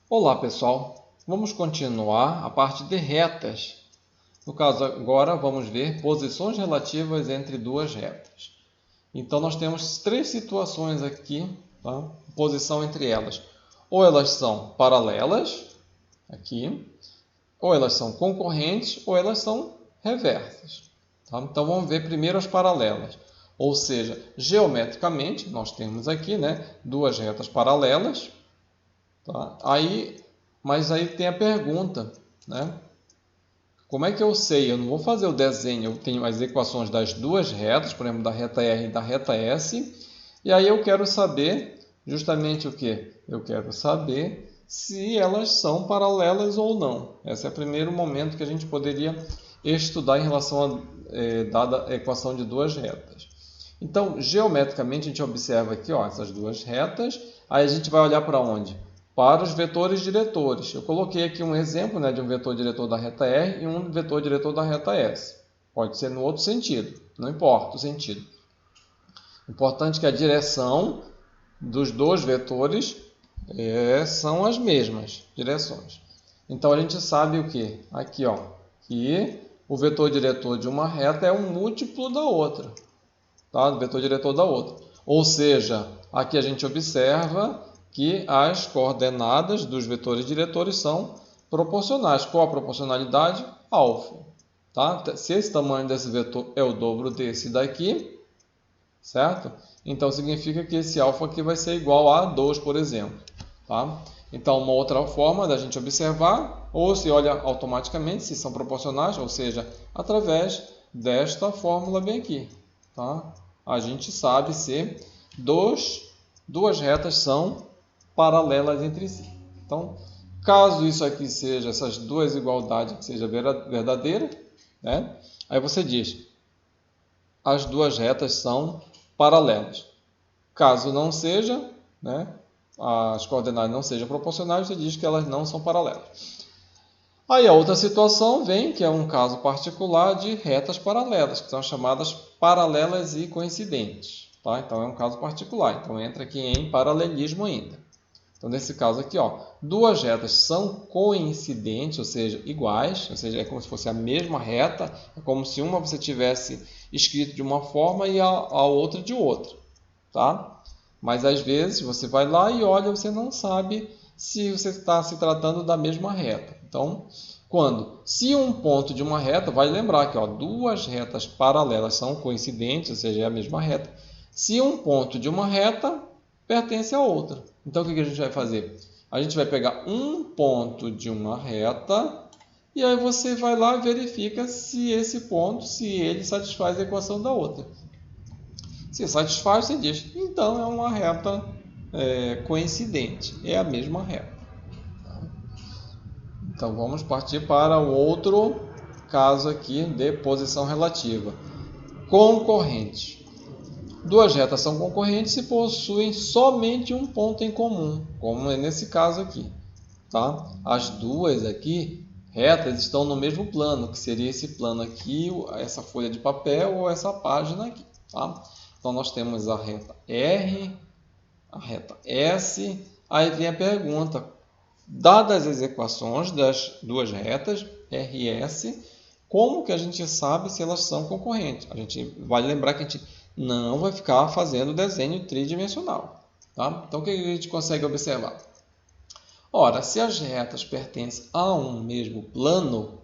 Olá pessoal, vamos continuar a parte de retas. No caso agora vamos ver posições relativas entre duas retas. Então nós temos três situações aqui, tá? Posição entre elas. Ou elas são paralelas, aqui, ou elas são concorrentes, ou elas são reversas. Tá? Então vamos ver primeiro as paralelas. Ou seja, geometricamente nós temos aqui, duas retas paralelas. Tá? Mas aí tem a pergunta, né? Como é que eu sei? Eu não vou fazer o desenho, eu tenho as equações das duas retas, por exemplo, da reta R e da reta S, e aí eu quero saber justamente o que? Eu quero saber se elas são paralelas ou não. Esse é o primeiro momento que a gente poderia estudar em relação a dada a equação de duas retas. Então, geometricamente, a gente observa aqui essas duas retas, aí a gente vai olhar para onde? Para os vetores diretores. Eu coloquei aqui um exemplo de um vetor diretor da reta R e um vetor diretor da reta S. Pode ser no outro sentido, não importa o sentido. O importante é que a direção dos dois vetores são as mesmas direções. Então a gente sabe o que? Aqui, que o vetor diretor de uma reta é um múltiplo da outra, tá? Do vetor diretor da outra. Ou seja, aqui a gente observa que as coordenadas dos vetores diretores são proporcionais. Qual a proporcionalidade? Alfa. Tá? Se esse tamanho desse vetor é o dobro desse daqui, certo? Então significa que esse alfa aqui vai ser igual a 2, por exemplo. Tá? Então, uma outra forma da gente observar, ou se olha automaticamente se são proporcionais, ou seja, através desta fórmula bem aqui. Tá? A gente sabe se duas retas são paralelas entre si. Então, caso isso aqui seja, essas duas igualdades que seja verdadeira, né? Aí você diz, as duas retas são paralelas. Caso não seja, né? As coordenadas não sejam proporcionais, você diz que elas não são paralelas. Aí a outra situação vem, que é um caso particular de retas paralelas, que são chamadas paralelas e coincidentes. Tá? Então é um caso particular, então entra aqui em paralelismo ainda. Então nesse caso aqui, duas retas são coincidentes, ou seja, iguais, ou seja, é como se fosse a mesma reta, é como se uma você tivesse escrito de uma forma e a outra de outra. Tá? Mas às vezes você vai lá e olha, você não sabe se você está se tratando da mesma reta. Então, se um ponto de uma reta, vai lembrar que duas retas paralelas são coincidentes, ou seja, é a mesma reta. Se um ponto de uma reta pertence a outra. Então, o que a gente vai fazer? A gente vai pegar um ponto de uma reta e aí você vai lá e verifica se esse ponto, se ele satisfaz a equação da outra. Se satisfaz, você diz, então é uma reta coincidente, é a mesma reta. Então vamos partir para o outro caso aqui de posição relativa. Concorrente. Duas retas são concorrentes se possuem somente um ponto em comum, como é nesse caso aqui. Tá? As duas aqui retas estão no mesmo plano, que seria esse plano aqui, essa folha de papel ou essa página aqui. Tá? Então nós temos a reta R, a reta S, aí vem a pergunta, dadas as equações das duas retas, R e S, como que a gente sabe se elas são concorrentes? A gente vai lembrar que a gente não vai ficar fazendo desenho tridimensional. Tá? Então, o que a gente consegue observar? Ora, se as retas pertencem ao mesmo plano,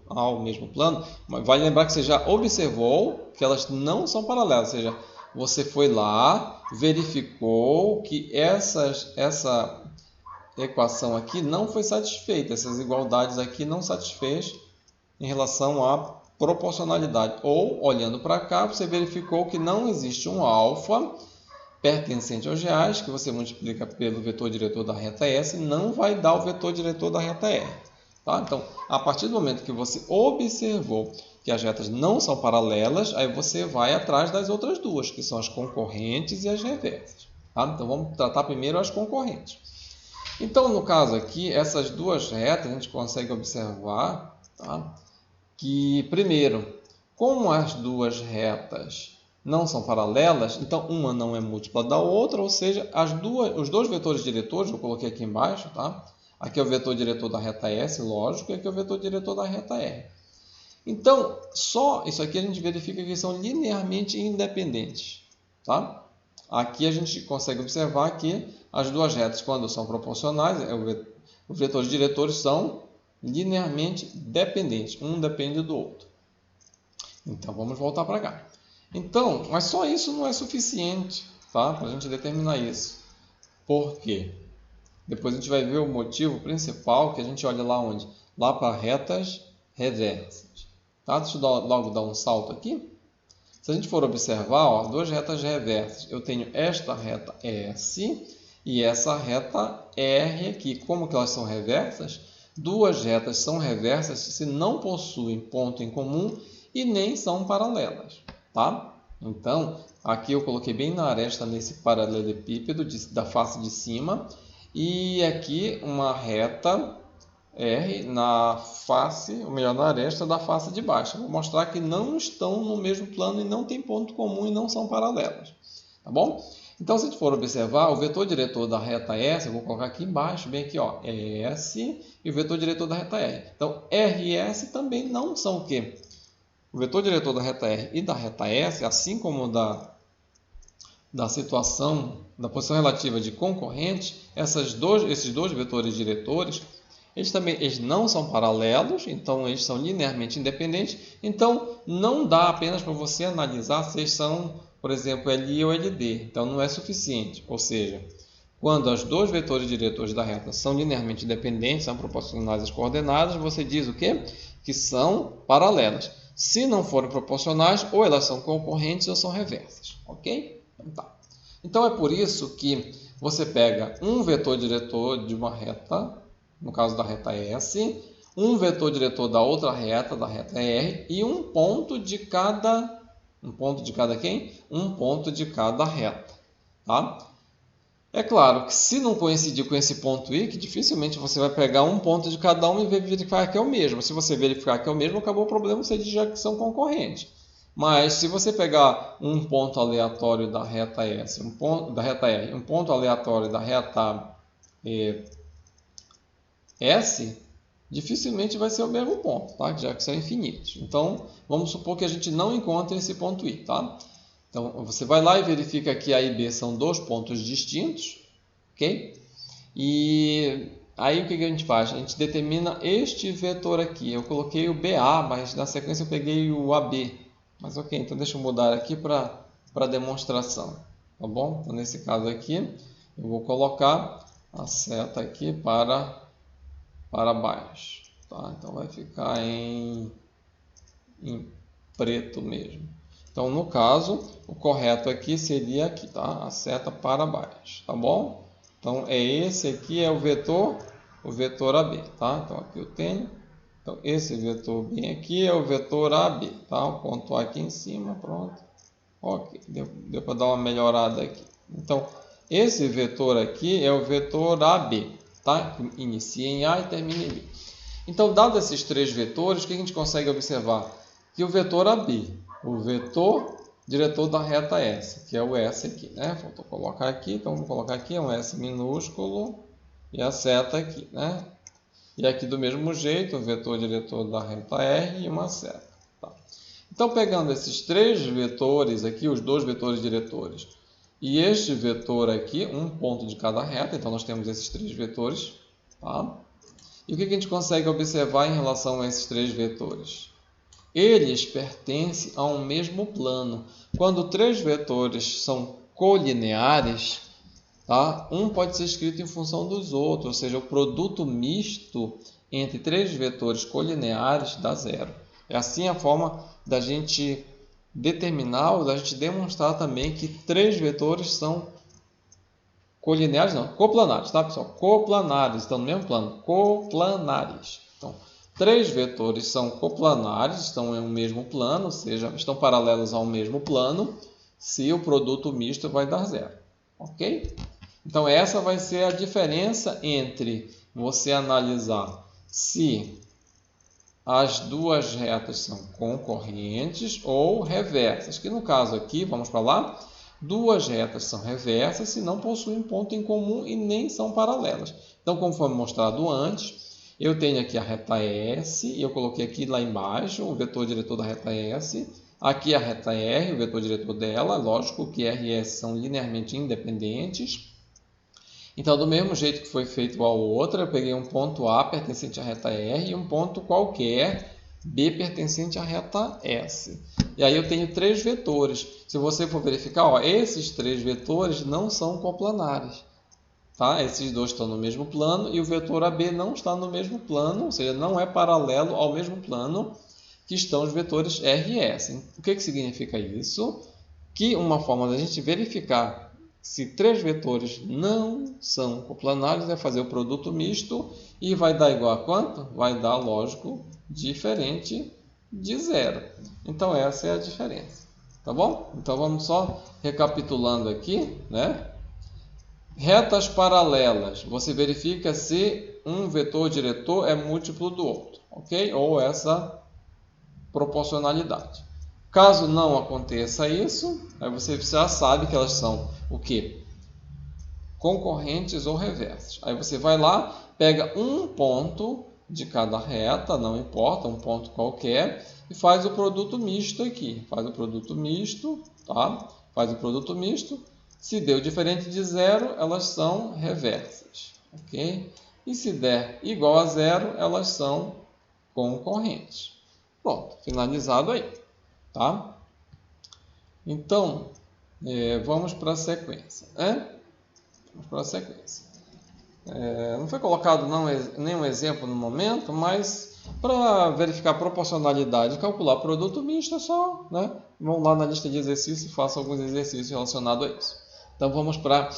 vai lembrar que você já observou que elas não são paralelas, ou seja, você foi lá, verificou que essa equação aqui não foi satisfeita, essas igualdades aqui não satisfez em relação à proporcionalidade. Ou, olhando para cá, você verificou que não existe um alfa pertencente aos reais, que você multiplica pelo vetor diretor da reta S, não vai dar o vetor diretor da reta R. Tá? Então, a partir do momento que você observou que as retas não são paralelas, aí você vai atrás das outras duas, que são as concorrentes e as reversas. Tá? Então, vamos tratar primeiro as concorrentes. Então, no caso aqui, essas duas retas, a gente consegue observar, tá? Que, primeiro, como as duas retas não são paralelas, então uma não é múltipla da outra, ou seja, os dois vetores diretores, eu coloquei aqui embaixo, tá? Aqui é o vetor diretor da reta S, lógico, e aqui é o vetor diretor da reta R. Então, só isso aqui a gente verifica que são linearmente independentes. Tá? Aqui a gente consegue observar que as duas retas, quando são proporcionais, os vetores diretores são linearmente dependentes. Um depende do outro. Então, vamos voltar para cá. Então, mas só isso não é suficiente, tá? Para a gente determinar isso. Por quê? Depois a gente vai ver o motivo principal que a gente olha lá onde? Lá para retas reversas. Tá? Deixa eu logo dar um salto aqui. Se a gente for observar, ó, duas retas reversas, eu tenho esta reta S e essa reta R aqui. Como que elas são reversas? Duas retas são reversas se não possuem ponto em comum e nem são paralelas. Tá? Então, aqui eu coloquei bem na aresta nesse paralelepípedo da face de cima e aqui uma reta R na face, ou melhor, na aresta da face de baixo. Vou mostrar que não estão no mesmo plano e não tem ponto comum e não são paralelas. Tá bom? Então, se a gente for observar, o vetor diretor da reta S, eu vou colocar aqui embaixo, bem aqui, ó, S, e o vetor diretor da reta R. Então, R e S também não são o quê? O vetor diretor da reta R e da reta S, assim como da situação, da posição relativa de concorrentes, esses dois vetores diretores, eles não são paralelos, então eles são linearmente independentes. Então, não dá apenas para você analisar se eles são, por exemplo, LI ou LD. Então, não é suficiente. Ou seja, quando os dois vetores diretores da reta são linearmente independentes, são proporcionais às coordenadas, você diz o quê? Que são paralelas. Se não forem proporcionais, ou elas são concorrentes ou são reversas. Ok? Então, é por isso que você pega um vetor diretor de uma reta, no caso da reta S, um vetor diretor da outra reta, da reta R, e um ponto de cada... Um ponto de cada quem? Um ponto de cada reta. Tá? É claro que se não coincidir com esse ponto I, que dificilmente você vai pegar um ponto de cada um e verificar que é o mesmo. Se você verificar que é o mesmo, acabou o problema, você diz já que são concorrentes. Mas se você pegar um ponto aleatório da reta S, um ponto da reta R, um ponto aleatório da reta S, dificilmente vai ser o mesmo ponto, tá? Já que são infinitos. Então, vamos supor que a gente não encontre esse ponto I. Tá? Então, você vai lá e verifica que A e B são dois pontos distintos. Ok? E aí o que a gente faz? A gente determina este vetor aqui. Eu coloquei o BA, mas na sequência eu peguei o AB. Mas ok, então deixa eu mudar aqui para demonstração. Tá bom? Então, nesse caso aqui, eu vou colocar a seta aqui para baixo. Tá? Então vai ficar em preto mesmo. Então, no caso, o correto aqui seria aqui, tá? A seta para baixo, tá bom? Então, esse aqui é o vetor AB, tá? Então, aqui eu tenho. Então, esse vetor bem aqui é o vetor AB, tá? O ponto A aqui em cima, pronto. Ok, deu para dar uma melhorada aqui. Então, esse vetor aqui é o vetor AB, tá? Que inicia em A e termina em B. Então, dados esses três vetores, o que a gente consegue observar? Que o vetor AB, o vetor diretor da reta S, que é o S aqui, né? Faltou colocar aqui, então vamos colocar aqui, é um S minúsculo e a seta aqui, né? E aqui do mesmo jeito, o vetor diretor da reta R e uma seta. Tá? Então, pegando esses três vetores aqui, os dois vetores diretores, e este vetor aqui, um ponto de cada reta, então nós temos esses três vetores, tá? E o que a gente consegue observar em relação a esses três vetores? Eles pertencem a um mesmo plano. Quando três vetores são colineares, tá? Um pode ser escrito em função dos outros, ou seja, o produto misto entre três vetores colineares dá zero. É assim a forma da gente determinar ou da gente demonstrar também que três vetores são colineares, não, coplanares, tá, pessoal? Coplanares, estão no mesmo plano, coplanares. Então, três vetores são coplanares, estão em um mesmo plano, ou seja, estão paralelos ao mesmo plano, se o produto misto vai dar zero. Ok? Então, essa vai ser a diferença entre você analisar se as duas retas são concorrentes ou reversas, que no caso aqui, vamos para lá, duas retas são reversas se não possuem ponto em comum e nem são paralelas. Então, conforme mostrado antes, eu tenho aqui a reta S, e eu coloquei aqui lá embaixo o vetor diretor da reta S. Aqui a reta R, o vetor diretor dela. Lógico que R e S são linearmente independentes. Então, do mesmo jeito que foi feito a outra, eu peguei um ponto A pertencente à reta R e um ponto qualquer B pertencente à reta S. E aí eu tenho três vetores. Se você for verificar, ó, esses três vetores não são coplanares. Tá? Esses dois estão no mesmo plano e o vetor AB não está no mesmo plano, ou seja, não é paralelo ao mesmo plano que estão os vetores R e S. O que significa isso? Que uma forma da gente verificar se três vetores não são coplanares é fazer o produto misto e vai dar igual a quanto? Vai dar, lógico, diferente de zero. Então, essa é a diferença. Tá bom? Então, vamos só recapitulando aqui, né? Retas paralelas, você verifica se um vetor diretor é múltiplo do outro, ok? Ou essa proporcionalidade. Caso não aconteça isso, aí você já sabe que elas são o quê? Concorrentes ou reversas. Aí você vai lá, pega um ponto de cada reta, não importa, um ponto qualquer, e faz o produto misto aqui. Faz o produto misto, tá? Faz o produto misto. Se deu diferente de zero, elas são reversas, ok? E se der igual a zero, elas são concorrentes. Pronto, finalizado aí, tá? Então, vamos para a sequência, né? Vamos para a sequência. Não foi colocado nenhum exemplo no momento, mas para verificar a proporcionalidade e calcular produto misto é só, né? Vão lá na lista de exercícios e façam alguns exercícios relacionados a isso. Então vamos para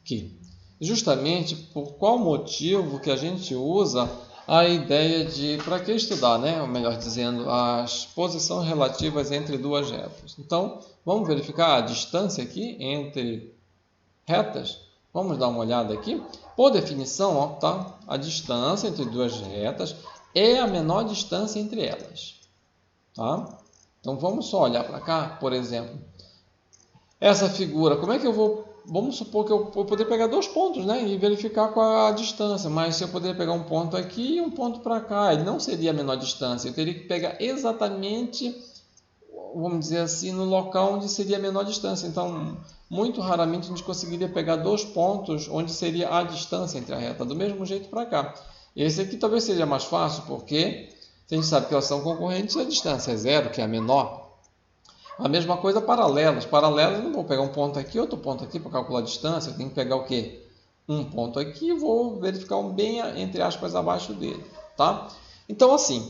aqui. Justamente por qual motivo que a gente usa a ideia de, para que estudar, né? Ou melhor dizendo, as posições relativas entre duas retas. Então, vamos verificar a distância aqui entre retas. Vamos dar uma olhada aqui. Por definição, ó, tá? A distância entre duas retas é a menor distância entre elas. Tá? Então, vamos só olhar para cá, por exemplo. Essa figura, como é que eu vou... Vamos supor que eu vou poder pegar dois pontos, né, e verificar qual a distância. Mas se eu poderia pegar um ponto aqui e um ponto para cá, ele não seria a menor distância. Eu teria que pegar exatamente, vamos dizer assim, no local onde seria a menor distância. Então, muito raramente a gente conseguiria pegar dois pontos onde seria a distância entre a reta. Do mesmo jeito para cá. Esse aqui talvez seja mais fácil, porque se a gente sabe que elas são concorrentes, a distância é zero, que é a menor. A mesma coisa paralelas. Paralelas, eu não vou pegar um ponto aqui, outro ponto aqui para calcular a distância. Eu tenho que pegar o quê? Um ponto aqui e vou verificar um bem, entre aspas, abaixo dele. Tá? Então, assim,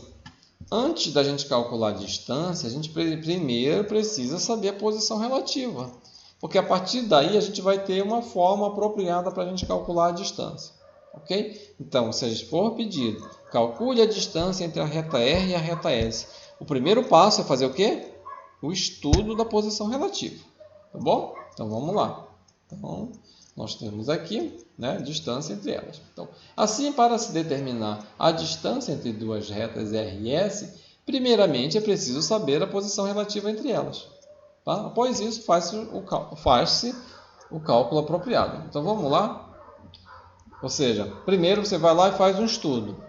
antes da gente calcular a distância, a gente primeiro precisa saber a posição relativa. Porque a partir daí a gente vai ter uma forma apropriada para a gente calcular a distância. Ok? Então, se a gente for pedido, calcule a distância entre a reta R e a reta S. O primeiro passo é fazer o quê? O estudo da posição relativa, tá bom? Então vamos lá. Então nós temos aqui, né, distância entre elas. Então, assim, para se determinar a distância entre duas retas R e S, primeiramente é preciso saber a posição relativa entre elas. Tá? Após isso, faz-se o cálculo apropriado. Então vamos lá. Ou seja, primeiro você vai lá e faz um estudo.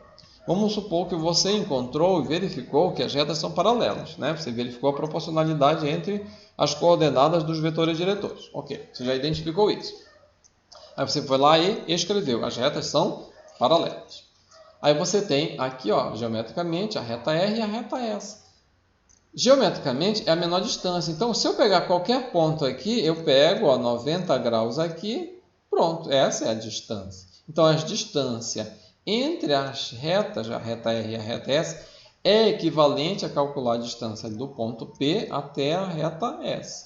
Vamos supor que você encontrou e verificou que as retas são paralelas, né? Você verificou a proporcionalidade entre as coordenadas dos vetores diretores. Ok, você já identificou isso. Aí você foi lá e escreveu, as retas são paralelas. Aí você tem aqui, ó, geometricamente, a reta R e a reta S. Geometricamente é a menor distância. Então, se eu pegar qualquer ponto aqui, eu pego, ó, 90 graus aqui, pronto, essa é a distância. Então, a distância entre as retas, a reta R e a reta S, é equivalente a calcular a distância do ponto P até a reta S.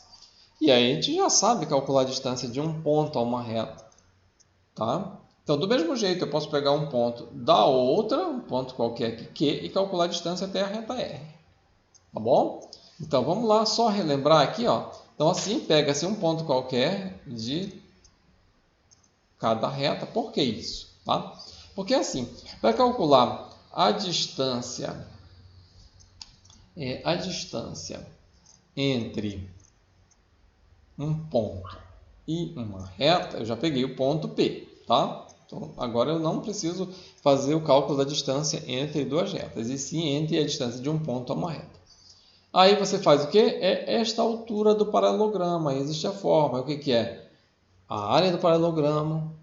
E aí a gente já sabe calcular a distância de um ponto a uma reta. Tá? Então, do mesmo jeito, eu posso pegar um ponto da outra, um ponto qualquer aqui, Q, e calcular a distância até a reta R. Tá bom? Então, vamos lá, só relembrar aqui, ó. Então, assim, pega-se um ponto qualquer de cada reta. Por que isso? Tá? Porque assim, para calcular a distância entre um ponto e uma reta, eu já peguei o ponto P, tá? Então, agora eu não preciso fazer o cálculo da distância entre duas retas, e sim entre a distância de um ponto a uma reta. Aí você faz o quê? É esta altura do paralelogramo, aí existe a forma. O que é? A área do paralelogramo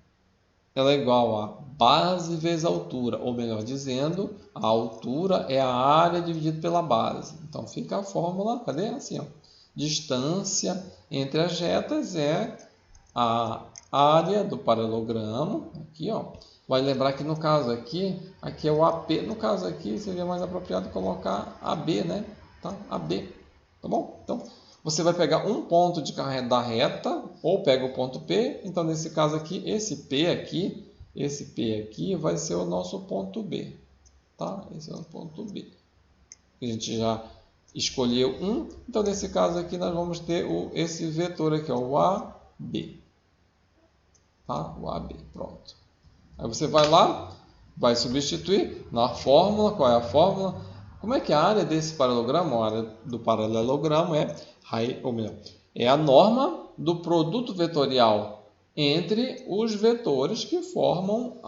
ela é igual a base vezes altura, ou melhor dizendo, a altura é a área dividida pela base. Então fica a fórmula, cadê? Assim, ó. Distância entre as retas é a área do paralelogramo, aqui, ó. Vai lembrar que no caso aqui é o AP, no caso aqui seria mais apropriado colocar AB, né? Tá? AB, tá bom? Então, você vai pegar um ponto da reta, ou pega o ponto P, então nesse caso aqui, esse P aqui vai ser o nosso ponto B, tá? Esse é o ponto B. A gente já escolheu um, então nesse caso aqui nós vamos ter esse vetor aqui, ó, o AB, tá? O AB, pronto. Aí você vai lá, vai substituir na fórmula, qual é a fórmula? Como é que a área desse paralelogramo, a área do paralelogramo é a norma do produto vetorial entre os vetores que formam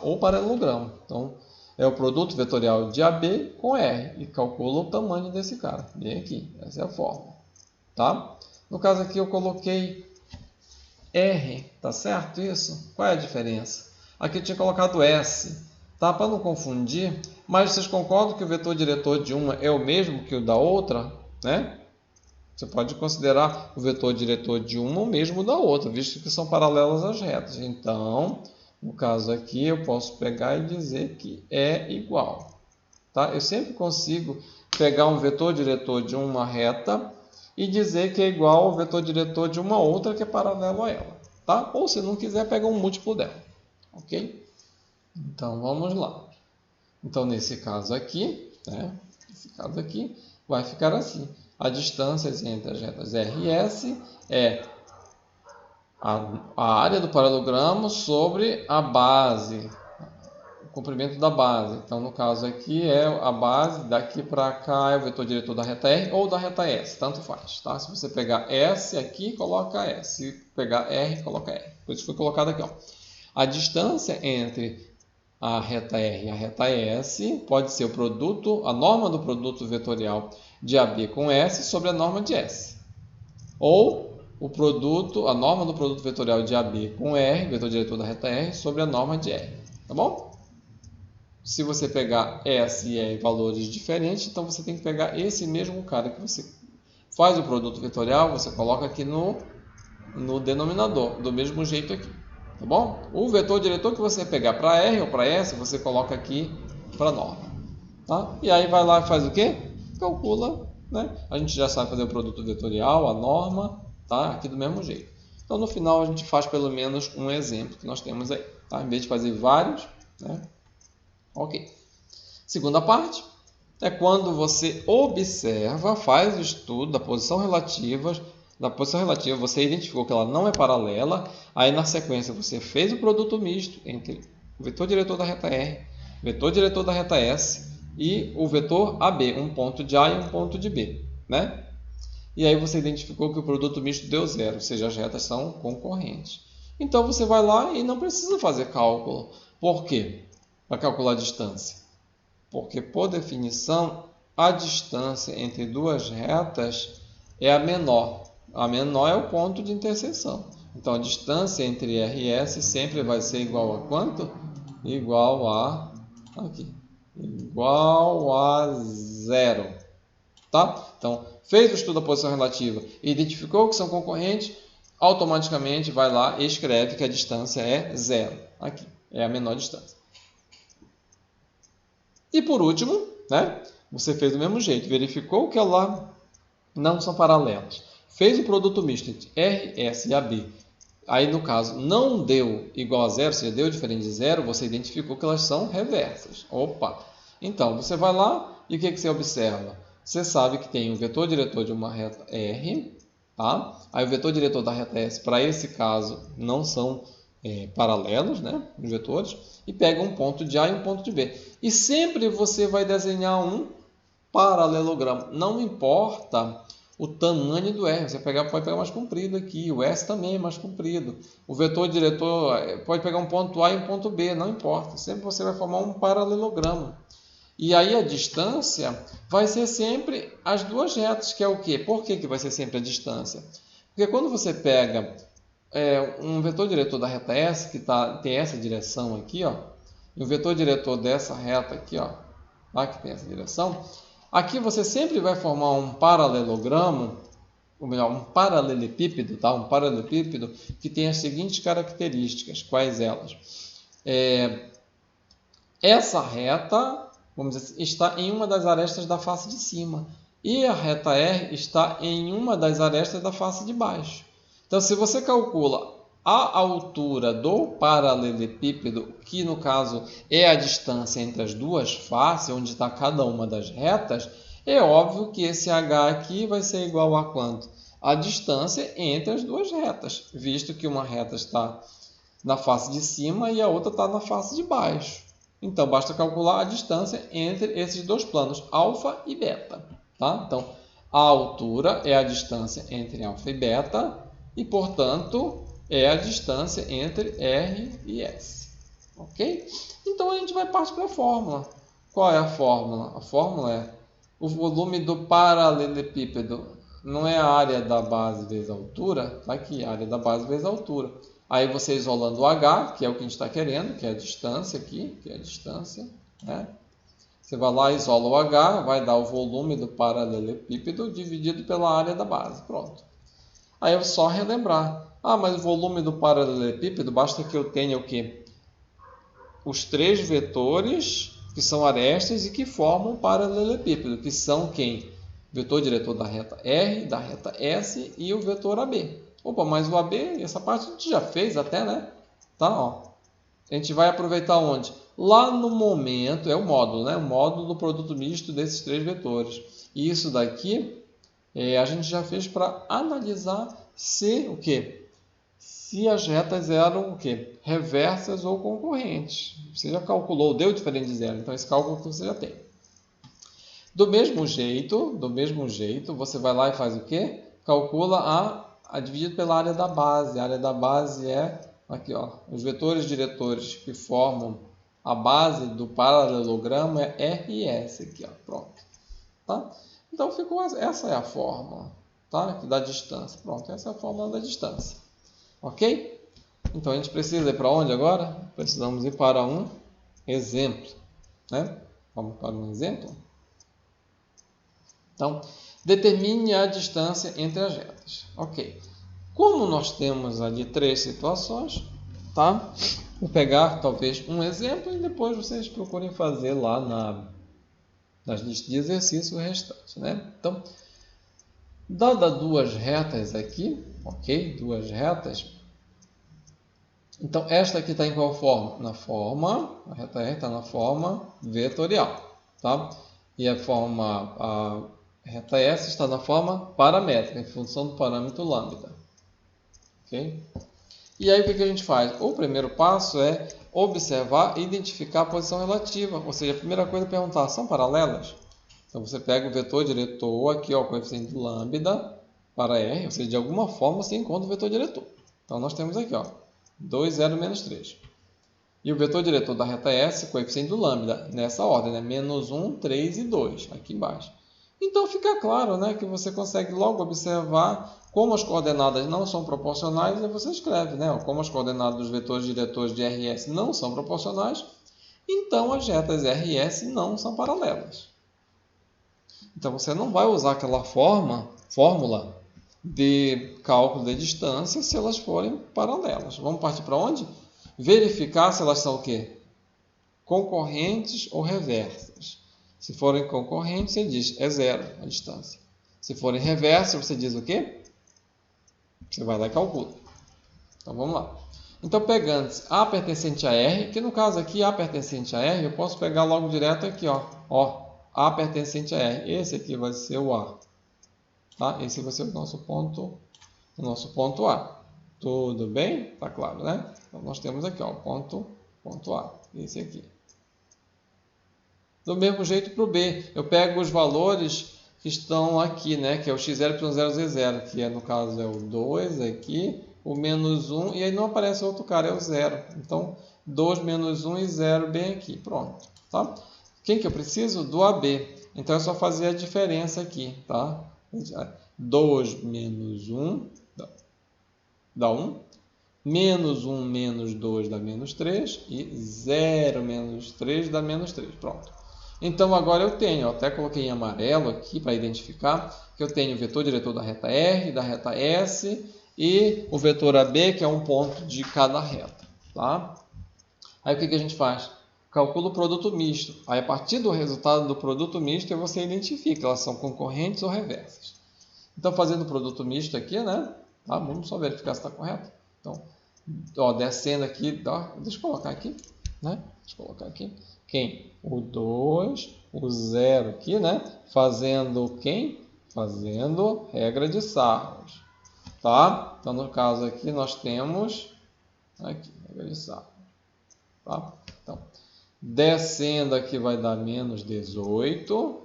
o paralelogramo. Então, é o produto vetorial de AB com R e calcula o tamanho desse cara. Bem aqui, essa é a fórmula, tá? No caso aqui eu coloquei R, tá certo isso? Qual é a diferença? Aqui eu tinha colocado S, tá? Para não confundir, mas vocês concordam que o vetor diretor de uma é o mesmo que o da outra, né? Você pode considerar o vetor diretor de uma o mesmo da outra, visto que são paralelas às retas. Então, no caso aqui, eu posso pegar e dizer que é igual, tá? Eu sempre consigo pegar um vetor diretor de uma reta e dizer que é igual ao vetor diretor de uma outra que é paralelo a ela, tá? Ou se não quiser, pega um múltiplo dela, ok? Então, vamos lá. Então, nesse caso aqui, né? Nesse caso aqui, vai ficar assim. A distância entre as retas R e S é a área do paralelogramo sobre a base, o comprimento da base. Então, no caso aqui, é a base, daqui para cá é o vetor diretor da reta R ou da reta S, tanto faz. Tá? Se você pegar S aqui, coloca S. Se pegar R, coloca R. Por isso foi colocado aqui. Ó. A distância entre a reta R e a reta S pode ser o produto, a norma do produto vetorial de AB com S sobre a norma de S. Ou a norma do produto vetorial de AB com R, vetor diretor da reta R, sobre a norma de R. Tá bom? Se você pegar S e R valores diferentes, então você tem que pegar esse mesmo cara que você faz o produto vetorial, você coloca aqui no denominador, do mesmo jeito aqui. Tá bom? O vetor diretor que você pegar para R ou para S, você coloca aqui para a norma. Tá? E aí vai lá e faz o quê? Calcula, né? A gente já sabe fazer o produto vetorial, a norma, tá? Aqui do mesmo jeito. Então no final a gente faz pelo menos um exemplo que nós temos aí, tá? Em vez de fazer vários, né? Ok. Segunda parte é quando você observa, faz o estudo da posição relativa, você identificou que ela não é paralela, aí na sequência você fez o produto misto entre o vetor diretor da reta R, o vetor diretor da reta S e o vetor AB, um ponto de A e um ponto de B, né? E aí você identificou que o produto misto deu zero, ou seja, as retas são concorrentes. Então você vai lá e não precisa fazer cálculo. Por quê? Para calcular a distância. Porque, por definição, a distância entre duas retas é a menor. A menor é o ponto de interseção. Então, a distância entre R e S sempre vai ser igual a quanto? Igual a zero. Tá? Então, fez o estudo da posição relativa, identificou que são concorrentes, automaticamente vai lá e escreve que a distância é zero. Aqui, é a menor distância. E por último, né, você fez do mesmo jeito, verificou que elas não são paralelas. Fez o produto misto entre R, S e AB. Aí, no caso, não deu igual a zero, ou seja, deu diferente de zero, você identificou que elas são reversas. Opa! Então, você vai lá e o que você observa? Você sabe que tem o vetor diretor de uma reta R, tá? Aí o vetor diretor da reta S, para esse caso, não são paralelos, né, os vetores, e pega um ponto de A e um ponto de B. E sempre você vai desenhar um paralelogramo. Não importa o tamanho do R. Você pode pegar mais comprido aqui, o S também é mais comprido. O vetor diretor pode pegar um ponto A e um ponto B, não importa. Sempre você vai formar um paralelogramo. E aí a distância vai ser sempre as duas retas, que é o quê? Por que vai ser sempre a distância? Porque quando você pega um vetor diretor da reta S, que tem essa direção aqui, ó, e o vetor diretor dessa reta aqui, ó, tá, que tem essa direção, aqui você sempre vai formar um paralelogramo, ou melhor, um paralelepípedo, tá? Um paralelepípedo que tem as seguintes características. Quais elas? Essa reta, vamos dizer assim, está em uma das arestas da face de cima e a reta R está em uma das arestas da face de baixo. Então, se você calcula a altura do paralelepípedo, que no caso é a distância entre as duas faces, onde está cada uma das retas, é óbvio que esse H aqui vai ser igual a quanto? A distância entre as duas retas, visto que uma reta está na face de cima e a outra está na face de baixo. Então, basta calcular a distância entre esses dois planos, alfa e beta. Tá? Então, a altura é a distância entre alfa e beta e, portanto, é a distância entre R e S. Ok? Então, a gente vai partir para a fórmula. Qual é a fórmula? A fórmula é o volume do paralelepípedo. Não é a área da base vezes a altura. Está aqui, a área da base vezes a altura. Aí você isolando o H, que é o que a gente está querendo, que é a distância aqui, que é a distância, né? Você vai lá, isola o H, vai dar o volume do paralelepípedo dividido pela área da base. Pronto. Aí é só relembrar. Ah, mas o volume do paralelepípedo, basta que eu tenha o quê? Os três vetores que são arestas e que formam o paralelepípedo, que são quem? O vetor diretor da reta R, da reta S e o vetor AB. Opa, mas o AB, essa parte a gente já fez até, né? Tá, ó. A gente vai aproveitar onde? Lá no momento, é o módulo, né? O módulo do produto misto desses três vetores. E isso daqui a gente já fez para analisar se o quê? Se as retas eram o quê? Reversas ou concorrentes. Você já calculou, deu diferente de zero, então esse cálculo você já tem. Do mesmo jeito, você vai lá e faz o quê? Calcula a dividido pela área da base. A área da base é aqui, ó, os vetores diretores que formam a base do paralelogramo é R e S aqui, ó, pronto. Tá? Então ficou essa é a fórmula, tá? Que dá distância. Pronto, essa é a fórmula da distância. OK? Então a gente precisa ir para onde agora? Precisamos ir para um exemplo, né? Vamos para um exemplo. Então, determine a distância entre as retas. Ok. Como nós temos ali três situações, tá? Vou pegar talvez um exemplo e depois vocês procurem fazer lá nas listas de exercício o restante, né? Então, dada duas retas aqui, ok? Duas retas. Então, esta aqui está em qual forma? Na forma, a reta R está na forma vetorial, tá? E a reta S está na forma paramétrica, em função do parâmetro lambda. Okay? E aí o que a gente faz? O primeiro passo é observar e identificar a posição relativa. Ou seja, a primeira coisa é perguntar, são paralelas? Então você pega o vetor diretor, aqui ó, o coeficiente lambda para R, ou seja, de alguma forma você encontra o vetor diretor. Então nós temos aqui, ó, 2, 0, menos 3. E o vetor diretor da reta S, coeficiente do lambda, nessa ordem, né? Menos 1, 3 e 2, aqui embaixo. Então fica claro, né, que você consegue logo observar como as coordenadas não são proporcionais, e você escreve, né, como as coordenadas dos vetores diretores de R e S não são proporcionais, então as retas R e S não são paralelas. Então você não vai usar aquela fórmula de cálculo de distância se elas forem paralelas. Vamos partir para onde? Verificar se elas são o quê? Concorrentes ou reversas. Se forem concorrentes, você diz é zero a distância. Se forem reversas, você diz o quê? Você vai lá e calcula. Então vamos lá. Então pegando A pertencente a R, que no caso aqui A pertencente a R, eu posso pegar logo direto aqui, ó, A pertencente a R. Esse aqui vai ser o A. Tá? Esse vai ser o nosso ponto A. Tudo bem? Tá claro, né? Então nós temos aqui, ó, ponto A. Esse aqui. Do mesmo jeito para o B, eu pego os valores que estão aqui, né? Que é o x0, y0, z0, que no caso é o 2 aqui, o menos 1, e aí não aparece outro cara, é o 0. Então, 2 menos 1 e 0 bem aqui, pronto. Tá? Quem que eu preciso? Do AB. Então, é só fazer a diferença aqui, tá? 2 menos 1 dá 1. Menos 1 menos 2 dá menos 3. E 0 menos 3 dá menos 3. Pronto. Então, agora eu tenho, até coloquei em amarelo aqui para identificar, que eu tenho o vetor diretor da reta R, da reta S e o vetor AB, que é um ponto de cada reta. Tá? Aí o que a gente faz? Calcula o produto misto. Aí, a partir do resultado do produto misto, você identifica, elas são concorrentes ou reversas. Então, fazendo o produto misto aqui, né? Tá? Vamos só verificar se está correto. Então, ó, descendo aqui, ó, deixa eu colocar aqui, né? Deixa eu colocar aqui. Quem? O 2, o 0 aqui, né? Fazendo quem? Fazendo regra de Sarros. Tá? Então, no caso aqui, nós temos aqui, regra de Sarros. Tá? Então, descendo aqui vai dar menos 18.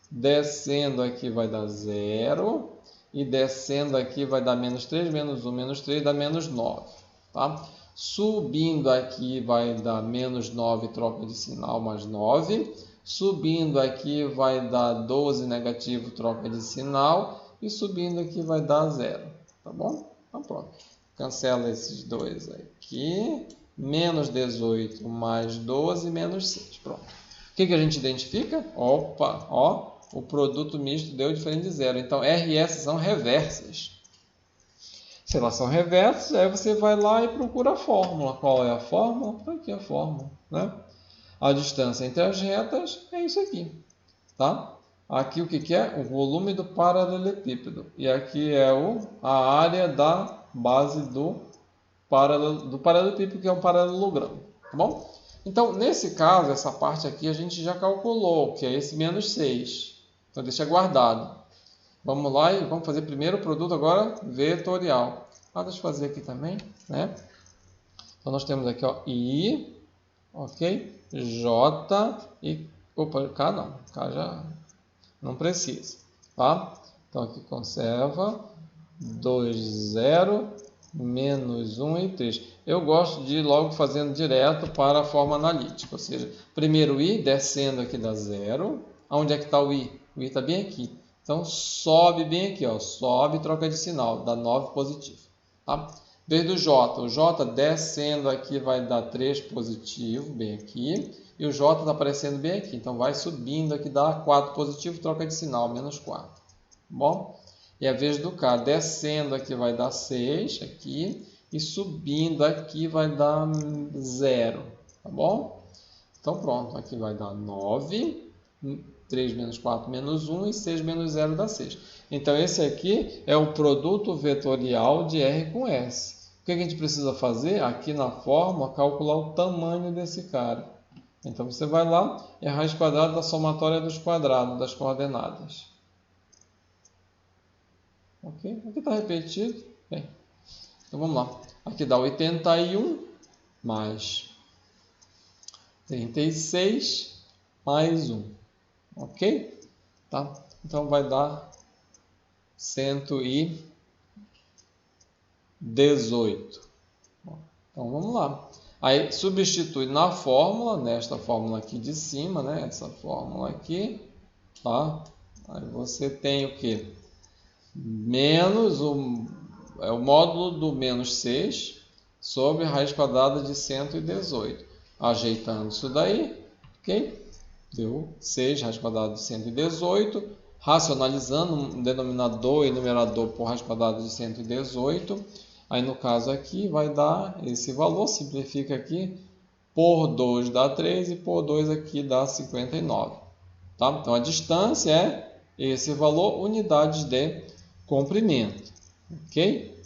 Descendo aqui vai dar 0. E descendo aqui vai dar menos 3, menos 1, menos 3 dá menos 9. Tá? Subindo aqui vai dar menos 9, troca de sinal, mais 9. Subindo aqui vai dar 12 negativo, troca de sinal. E subindo aqui vai dar 0. Tá bom? Então pronto. Cancela esses dois aqui. Menos 18 mais 12, menos 6. Pronto. O que a gente identifica? Opa, ó. O produto misto deu diferente de 0. Então, R e S são reversas. Se elas são reversas, aí você vai lá e procura a fórmula. Qual é a fórmula? Está aqui a fórmula. Né? A distância entre as retas é isso aqui. Tá? Aqui o que é? O volume do paralelepípedo. E aqui é a área da base do paralelepípedo, que é um paralelogramo. Tá bom? Então, nesse caso, essa parte aqui a gente já calculou, que é esse menos 6. Então, deixa guardado. Vamos lá e vamos fazer primeiro o produto agora vetorial. Deixa eu fazer aqui também, né? Então, nós temos aqui, ó, I, ok? J e... Opa, K não. K já não precisa, tá? Então, aqui conserva 2, 0, menos 1 e 3. Eu gosto de ir logo fazendo direto para a forma analítica. Ou seja, primeiro o I, descendo aqui dá 0. Onde é que está o I? O I está bem aqui. Então, sobe bem aqui, ó. Sobe e troca de sinal, dá 9 positivo. Tá? Vez do J. O J descendo aqui vai dar 3 positivo, bem aqui. E o J está aparecendo bem aqui. Então, vai subindo aqui, dá 4 positivo, troca de sinal, menos 4. Bom? E a vez do K, descendo aqui vai dar 6, aqui. E subindo aqui vai dar 0. Tá bom? Então, pronto. Aqui vai dar 9. 3 menos 4 menos 1 e 6 menos 0 dá 6. Então, esse aqui é o produto vetorial de R com S. O que a gente precisa fazer? Aqui na fórmula, calcular o tamanho desse cara. Então, você vai lá e a raiz quadrada da somatória dos quadrados das coordenadas. Ok? Aqui está repetido. Bem, então, vamos lá. Aqui dá 81 mais 36 mais 1. Ok? Tá? Então, vai dar 118. Então, vamos lá. Aí, substitui na fórmula, nesta fórmula aqui de cima, né? Essa fórmula aqui, tá? Aí você tem o quê? Menos o módulo do menos 6 sobre a raiz quadrada de 118. Ajeitando isso daí, ok? Deu 6 raiz quadrada de 118. Racionalizando denominador e numerador por raiz quadrada de 118. Aí no caso aqui vai dar esse valor, simplifica aqui, por 2 dá 3 e por 2 aqui dá 59. Tá? Então a distância é esse valor, unidades de comprimento. Ok?